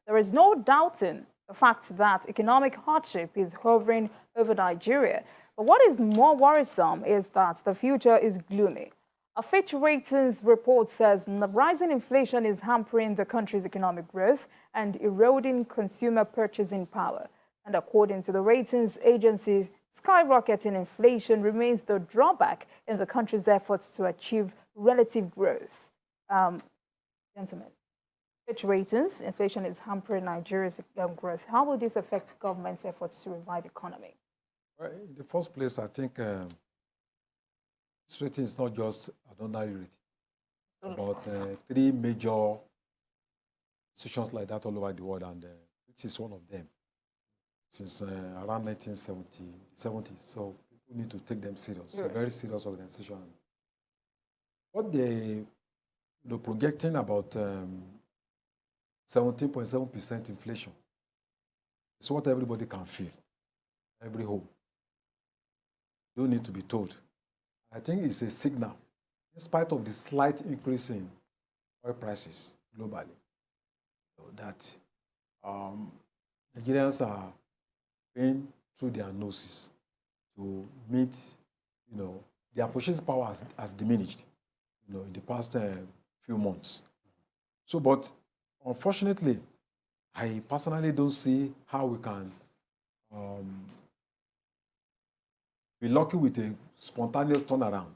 There is no doubting the fact that economic hardship is hovering over Nigeria. But what is more worrisome is that the future is gloomy. A Fitch Ratings report says rising inflation is hampering the country's economic growth and eroding consumer purchasing power. And according to the ratings agency, skyrocketing inflation remains the drawback in the country's efforts to achieve relative growth. Gentlemen, Fitch Ratings, inflation is hampering Nigeria's growth. How will this affect government's efforts to revive the economy? Well, in the first place, I think this rating is not just an ordinary rating. About 3 major institutions like that all over the world, and this is one of them since around 1970s. So people need to take them serious. It's a very serious organization. What they projecting about 17.7% inflation. It's what everybody can feel, every home. Don't need to be told. I think it's a signal, in spite of the slight increase in oil prices globally, that Nigerians are paying through their noses to meet, their purchasing power has diminished, in the past few months. So, but unfortunately, I personally don't see how we can be lucky with a spontaneous turnaround.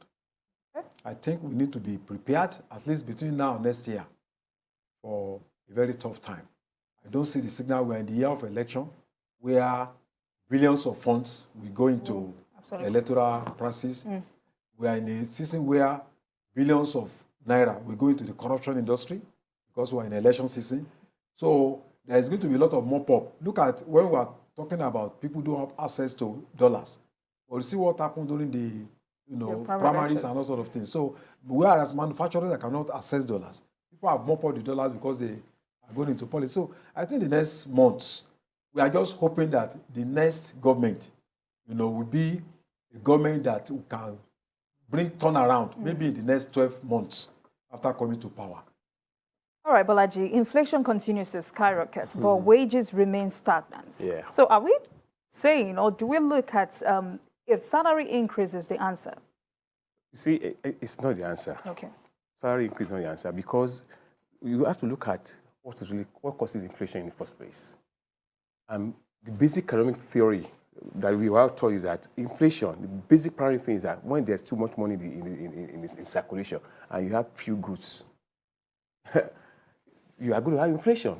I think we need to be prepared, at least between now and next year, for a very tough time. I don't see the signal. We're in the year of election, where billions of funds will go into electoral prices. We are in a season where billions of naira will go into the corruption industry because we're in election season. So there is going to be a lot of mop-up. Look at when we are talking about people who have access to dollars. We'll see what happened during the primaries and all sort of things. So whereas manufacturers that cannot access dollars, people have mopped up the dollars because they are going into politics. So I think the next months, we are just hoping that the next government, will be a government that can bring turnaround, maybe in the next 12 months after coming to power. All right, Bolaji, inflation continues to skyrocket, but wages remain stagnant. Yeah. So are we saying, or do we look at if salary increase is the answer? You see, it's not the answer. Okay. Salary increase is not the answer, because you have to look at what causes inflation in the first place. The basic economic theory that we were taught is that inflation, the basic primary thing is that when there's too much money in circulation and you have few goods, you are going to have inflation.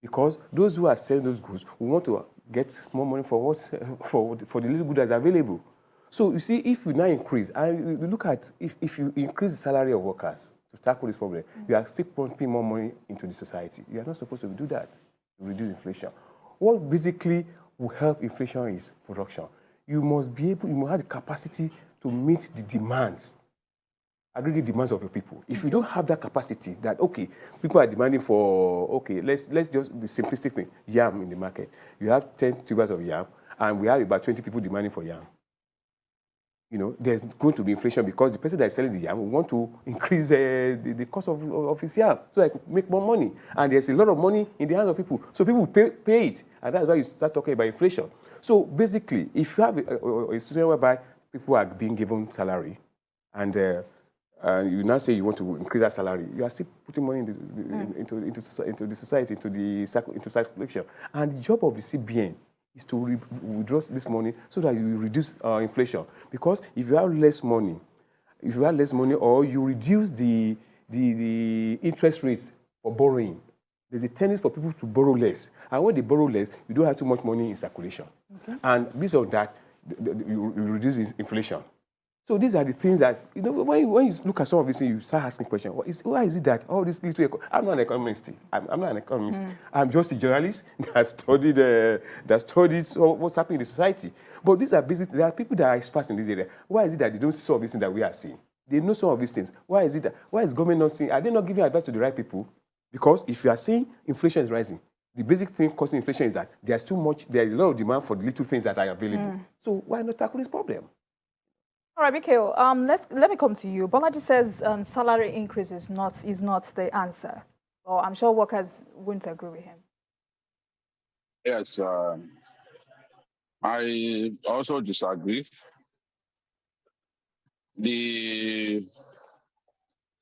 Because those who are selling those goods will want to get more money for the little good that's available. So you see, if you now increase, and you look at if you increase the salary of workers to tackle this problem, you are still pumping more money into the society. You are not supposed to do that to reduce inflation. What basically will help inflation is production. You must have the capacity to meet the demands, aggregate demands of your people. If you don't have that capacity, that people are demanding for let's just the simplistic thing, yam in the market. You have 10 tubers of yam, and we have about 20 people demanding for yam. There's going to be inflation because the person that is selling the yam will want to increase the cost of his yam so I could make more money. And there's a lot of money in the hands of people. So people pay it. And that's why you start talking about inflation. So basically, if you have a situation whereby people are being given salary and you now say you want to increase that salary, you are still putting money into the society, into circulation. And the job of the CBN is to withdraw this money so that you reduce inflation. Because if you have less money, or you reduce the interest rates for borrowing, there's a tendency for people to borrow less. And when they borrow less, you don't have too much money in circulation. And based on that, you reduce inflation. So these are the things that, when you look at some of these things, you start asking questions. Why is it that all these little... I'm not an economist. I'm not an economist. I'm just a journalist that studies what's happening in the society. But these are there are people that are experts in this area. Why is it that they don't see some of these things that we are seeing? They know some of these things. Why is government not seeing? Are they not giving advice to the right people? Because if you are saying inflation is rising, the basic thing causing inflation is that there is a lot of demand for the little things that are available. So why not tackle this problem? All right, Mikhail, let me come to you. Bolaji says salary increase is not the answer. Well, I'm sure workers wouldn't agree with him. Yes, I also disagree. The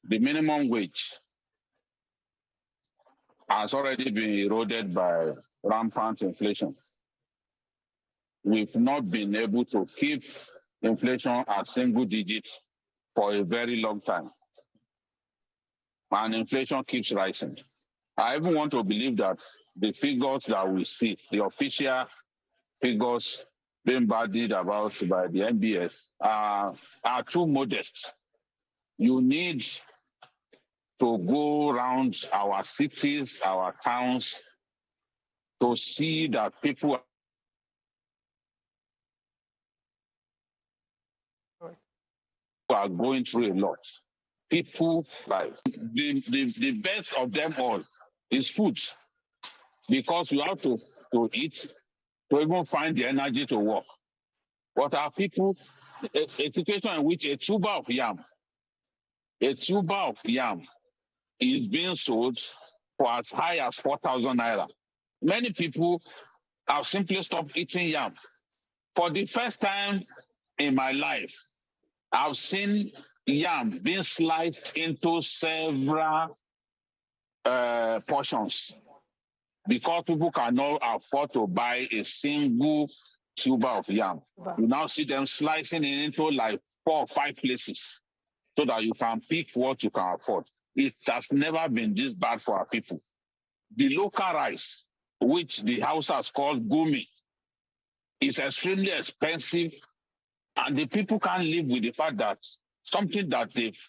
minimum wage has already been eroded by rampant inflation. We've not been able to keep inflation at single digits for a very long time. And inflation keeps rising. I even want to believe that the figures that we see, the official figures being bandied about by the NBS, are too modest. You need to go around our cities, our towns, to see that people are going through a lot. People, like, the best of them all is food, because you have to eat to even find the energy to work. But our people, a situation in which a tuber of yam is being sold for as high as 4,000 naira. Many people have simply stopped eating yam. For the first time in my life, I've seen yam being sliced into several portions, because people cannot afford to buy a single tuber of yam. Wow. You now see them slicing it into like 4 or 5 places so that you can pick what you can afford. It has never been this bad for our people. The local rice, which the Hausas call gumi, is extremely expensive, and the people can't live with the fact that something that they've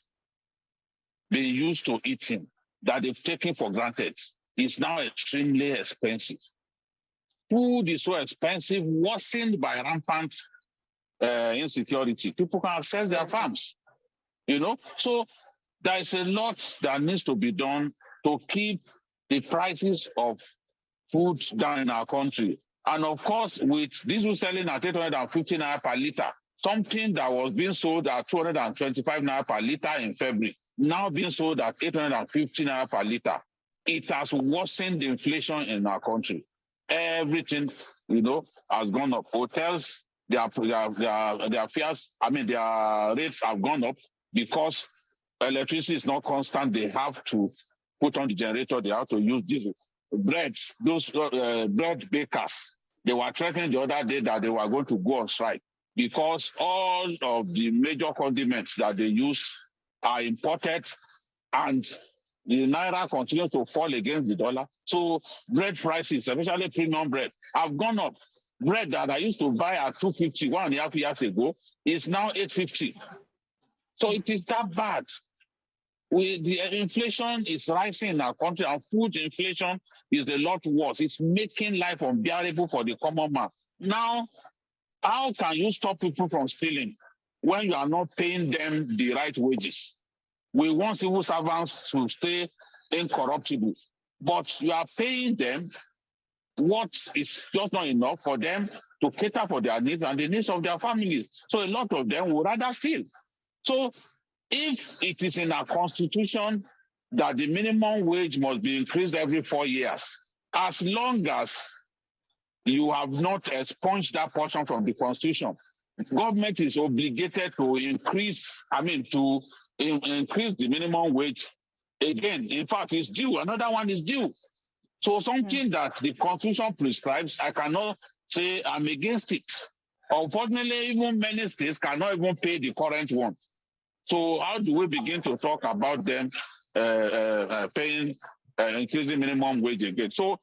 been used to eating, that they've taken for granted, is now extremely expensive. Food is so expensive, worsened by rampant insecurity. People can access their farms, So there is a lot that needs to be done to keep the prices of food down in our country. And of course, with diesel selling at 850 naira per liter, something that was being sold at 225 naira per liter in February, now being sold at 850 naira per liter, it has worsened the inflation in our country. Everything, has gone up. Hotels, their fares, their rates have gone up because electricity is not constant. They have to put on the generator. They have to use diesel. Breads, those bread bakers, they were threatening the other day that they were going to go on strike because all of the major condiments that they use are imported, and the naira continues to fall against the dollar. So bread prices, especially premium bread, have gone up. Bread that I used to buy at 250 1.5 years ago is now 850. So it is that bad. The inflation is rising in our country, and food inflation is a lot worse. It's making life unbearable for the common man. Now, how can you stop people from stealing when you are not paying them the right wages? We want civil servants to stay incorruptible, but you are paying them what is just not enough for them to cater for their needs and the needs of their families. So a lot of them would rather steal. So if it is in our constitution that the minimum wage must be increased every 4 years, as long as you have not expunged that portion from the constitution, government is obligated to increase the minimum wage again. In fact, it's due. Another one is due. So something that the constitution prescribes, I cannot say I'm against it. Unfortunately, even many states cannot even pay the current one. So how do we begin to talk about them paying increasing minimum wage again? So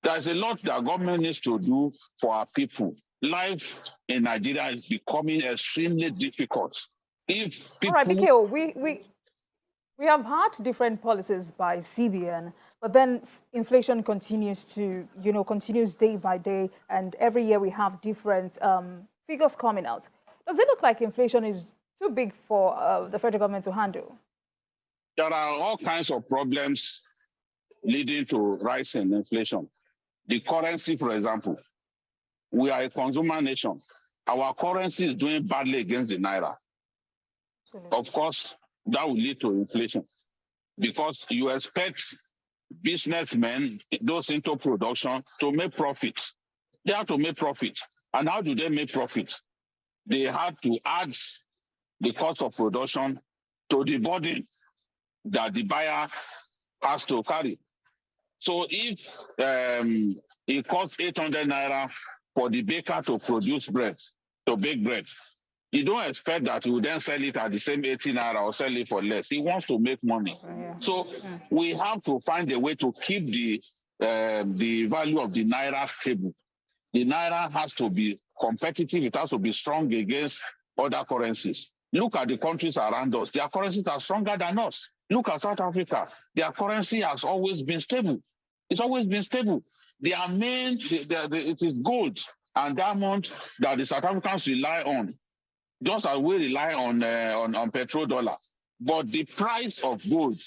there's a lot that government needs to do for our people. Life in Nigeria is becoming extremely difficult. If people... All right, BKO, we have had different policies by CBN, but then inflation continues continues day by day, and every year we have different figures coming out. Does it look like inflation is too big for the federal government to handle? There are all kinds of problems leading to rise in inflation. The currency, for example, we are a consumer nation. Our currency is doing badly against the naira. Absolutely. Of course, that will lead to inflation because you expect businessmen, those into production, to make profit. They have to make profit. And how do they make profit? They had to add the cost of production to the burden that the buyer has to carry. So if it costs 800 naira for the baker to produce bread, to bake bread, you don't expect that you will then sell it at the same 18 naira or sell it for less. He wants to make money. Yeah. So we have to find a way to keep the value of the naira stable. The naira has to be competitive. It has to be strong against other currencies. Look at the countries around us. Their currencies are stronger than us. Look at South Africa. Their currency has always been stable. It's always been stable. Their main, it is gold and diamond that the South Africans rely on, just as we rely on petrodollar. But the price of gold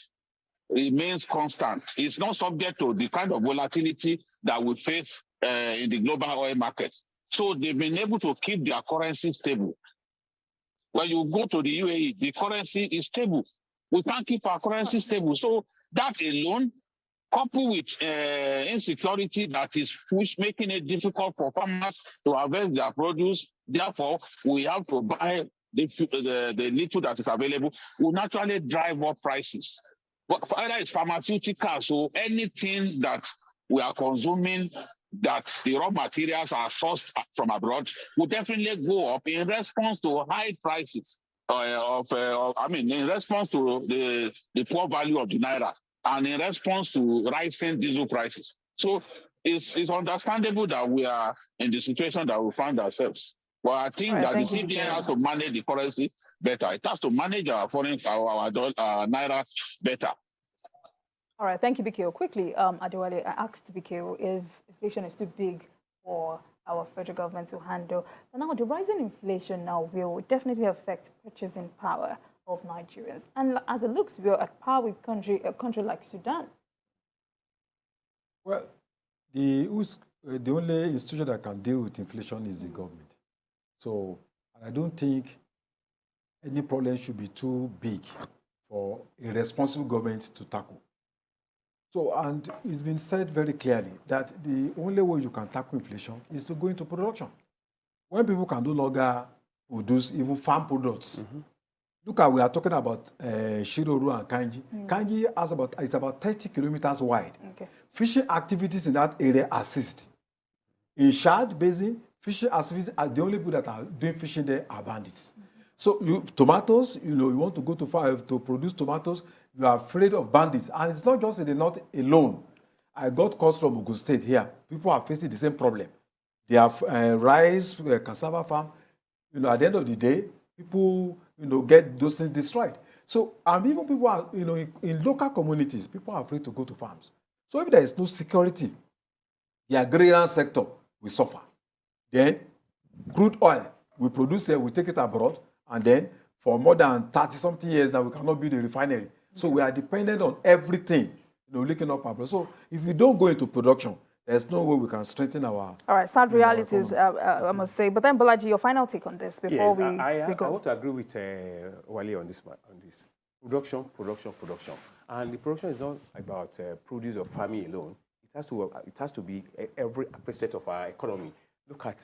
remains constant. It's not subject to the kind of volatility that we face in the global oil market. So they've been able to keep their currency stable. When you go to the UAE, the currency is stable. We can't keep our currency stable. So that alone, coupled with insecurity that is making it difficult for farmers to harvest their produce, therefore, we have to buy the little that is available, will naturally drive up prices. But either it's pharmaceuticals or anything that we are consuming that the raw materials are sourced from abroad will definitely go up in response to high prices in response to the poor value of the naira and in response to rising diesel prices. So it's understandable that we are in the situation that we find ourselves. But I think that the CBN has to manage the currency better. It has to manage our naira better. All right, thank you, Bikio. Quickly, Adewale, I asked Bikio if inflation is too big for our federal government to handle. But now the rising inflation now will definitely affect purchasing power of Nigerians. And as it looks, we're at par with a country like Sudan. Well, the only institution that can deal with inflation is the government. So I don't think any problem should be too big for a responsible government to tackle. So, and it's been said very clearly that the only way you can tackle inflation is to go into production. When people can no longer produce even farm products, look at, we are talking about Shiroro and Kanji. Kanji is about 30 kilometers wide. Okay. Fishing activities in that area assist. In Shad Basin, fishing activities are the only people that are doing fishing there are bandits. So tomatoes, you want to go to farm to produce tomatoes, you are afraid of bandits. And it's not just in the north alone. I got calls from Ogun State here. People are facing the same problem. They have rice, cassava farm. At the end of the day, people, get those things destroyed. So, and even people are, in local communities, people are afraid to go to farms. So if there is no security, the agrarian sector will suffer. Then, crude oil, we produce it, we take it abroad, and then for more than 30-something years now, we cannot build a refinery. So we are dependent on everything, linking up abroad. So if we don't go into production, there's no way we can strengthen our... All right, sad realities, I must say. But then, Bolaji, your final take on this before we go. I want to agree with Wale on this. Production. And the production is not about produce or farming alone. It has to be every facet of our economy. Look at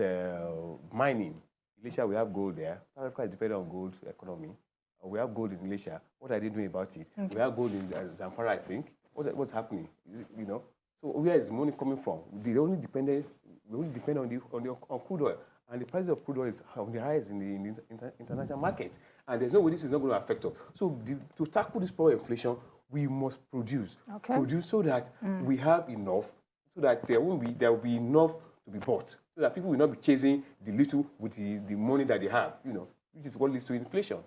mining. In Malaysia, we have gold there. South Africa is dependent on gold economy. We have gold in Malaysia. What are they doing about it? Okay. We have gold in Zamfara, I think. What's happening? So where is the money coming from? We only depend on crude oil, and the price of crude oil is on the rise in the international market. And there's no way this is not going to affect us. So to tackle this problem of inflation, we must produce so that we have enough, so that there will be enough to be bought, so that people will not be chasing the little with the money that they have. Which is what leads to inflation.